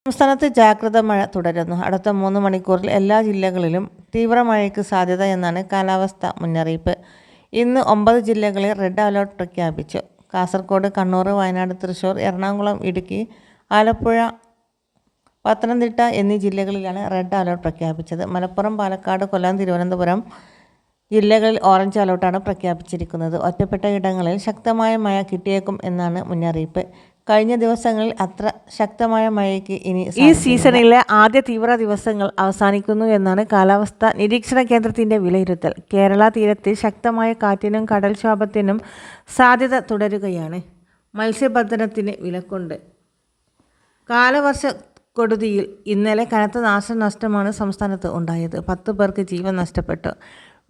സംസ്ഥാനത്ത് ജാഗ്രത മഴ തുടരുന്നു. അടുത്ത 3 മണിക്കൂറിൽ എല്ലാ ജില്ലകളിലും തീവ്ര മഴയ്ക്ക് സാധ്യത എന്നാണ് കാലാവസ്ഥാ മുന്നറിയിപ്പ്. ഇന്ന് 9 ജില്ലകളിൽ റെഡ് അലേർട്ട് പ്രഖ്യാപിച്ചു. കാസർഗോഡ്, കണ്ണൂർ, വയനാട്, തൃശൂർ, എറണാകുളം, ഇടുക്കി, ആലപ്പുഴ, പത്തനംതിട്ട എന്നീ ജില്ലകളിലാണ് റെഡ് അലേർട്ട് പ്രഖ്യാപിച്ചത്. മലപ്പുറം, പാലക്കാട്, കൊല്ലം, തിരുവനന്തപുരം ജില്ലകളിൽ ഓറഞ്ച് അലേർട്ടാണ് പ്രഖ്യാപിച്ചിരിക്കുന്നത്. ഒറ്റപ്പെട്ട ഇടങ്ങളിൽ ശക്തമായ മഴ കിട്ടിയേക്കും എന്നാണ് മുന്നറിയിപ്പ്. കഴിഞ്ഞ ദിവസങ്ങളിൽ അത്ര ശക്തമായ മഴയ്ക്ക് ഇനി ഈ സീസണിലെ ആദ്യ തീവ്ര ദിവസങ്ങൾ അവസാനിക്കുന്നു എന്നാണ് കാലാവസ്ഥാ നിരീക്ഷണ കേന്ദ്രത്തിൻ്റെ വിലയിരുത്തൽ. കേരള തീരത്ത് ശക്തമായ കാറ്റിനും കടൽക്ഷോഭത്തിനും സാധ്യത തുടരുകയാണ്. മത്സ്യബന്ധനത്തിന് വിലക്കുണ്ട്. കാലവർഷക്കെടുതിയിൽ ഇന്നലെ കനത്ത നാശനഷ്ടമാണ് സംസ്ഥാനത്ത് ഉണ്ടായത്. 10 പേർക്ക് ജീവൻ നഷ്ടപ്പെട്ടു.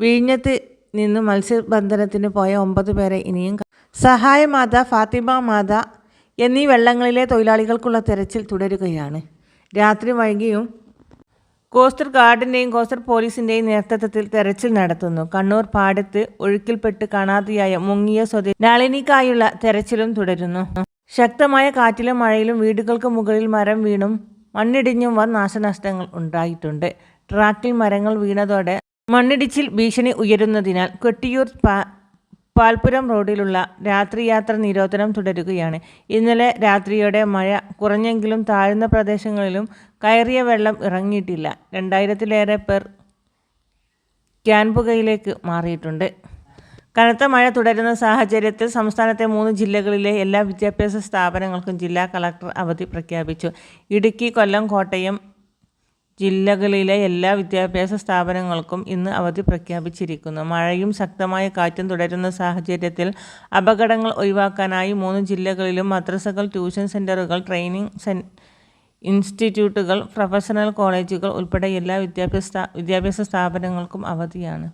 വിഴിഞ്ഞത്ത് നിന്ന് മത്സ്യബന്ധനത്തിന് പോയ 9 പേരെ ഇനിയും സഹായമാത, ഫാത്തിമ മാത എന്നീ വെള്ളങ്ങളിലെ തൊഴിലാളികൾക്കുള്ള തെരച്ചിൽ തുടരുകയാണ്. രാത്രി വൈകിയും കോസ്റ്റ് ഗാർഡിൻ്റെയും കോസ്റ്റ് പോലീസിൻ്റെയും നേതൃത്വത്തിൽ തെരച്ചിൽ നടത്തുന്നു. കണ്ണൂർ പാടത്ത് ഒഴുക്കിൽപ്പെട്ട് കാണാതെയായ മുങ്ങിയ സ്വദേശി നളിനിക്കായുള്ള തെരച്ചിലും തുടരുന്നു. ശക്തമായ കാറ്റിലും മഴയിലും വീടുകൾക്ക് മുകളിൽ മരം വീണും മണ്ണിടിഞ്ഞും വൻ നാശനഷ്ടങ്ങൾ ഉണ്ടായിട്ടുണ്ട്. ട്രാക്കിൽ മരങ്ങൾ വീണതോടെ മണ്ണിടിച്ചിൽ ഭീഷണി ഉയരുന്നതിനാൽ കൊട്ടിയൂർ പാൽപുരം റോഡിലുള്ള രാത്രിയാത്ര നിരോധനം തുടരുകയാണ്. ഇന്നലെ രാത്രിയോടെ മഴ കുറഞ്ഞെങ്കിലും താഴ്ന്ന പ്രദേശങ്ങളിലും കയറിയ വെള്ളം ഇറങ്ങിയിട്ടില്ല. 2000-ലേറെ പേർ ക്യാമ്പുകളിലേക്ക് മാറിയിട്ടുണ്ട്. കനത്ത മഴ തുടരുന്ന സാഹചര്യത്തിൽ സംസ്ഥാനത്തെ 3 ജില്ലകളിലെ എല്ലാ വിദ്യാഭ്യാസ സ്ഥാപനങ്ങൾക്കും ജില്ലാ കളക്ടർ അവധി പ്രഖ്യാപിച്ചു. ഇടുക്കി, കൊല്ലം, കോട്ടയം ജില്ലകളിലെ എല്ലാ വിദ്യാഭ്യാസ സ്ഥാപനങ്ങൾക്കും ഇന്ന് അവധി പ്രഖ്യാപിച്ചിരിക്കുന്നു. മഴയും ശക്തമായ കാറ്റും തുടരുന്ന സാഹചര്യത്തിൽ അപകടങ്ങൾ ഒഴിവാക്കാനായി 3 ജില്ലകളിലും മദ്രസകൾ, ട്യൂഷൻ സെൻ്ററുകൾ, ട്രെയിനിങ് ഇൻസ്റ്റിറ്റ്യൂട്ടുകൾ, പ്രൊഫഷണൽ കോളേജുകൾ ഉൾപ്പെടെ എല്ലാ വിദ്യാഭ്യാസ സ്ഥാപനങ്ങൾക്കും അവധിയാണ്.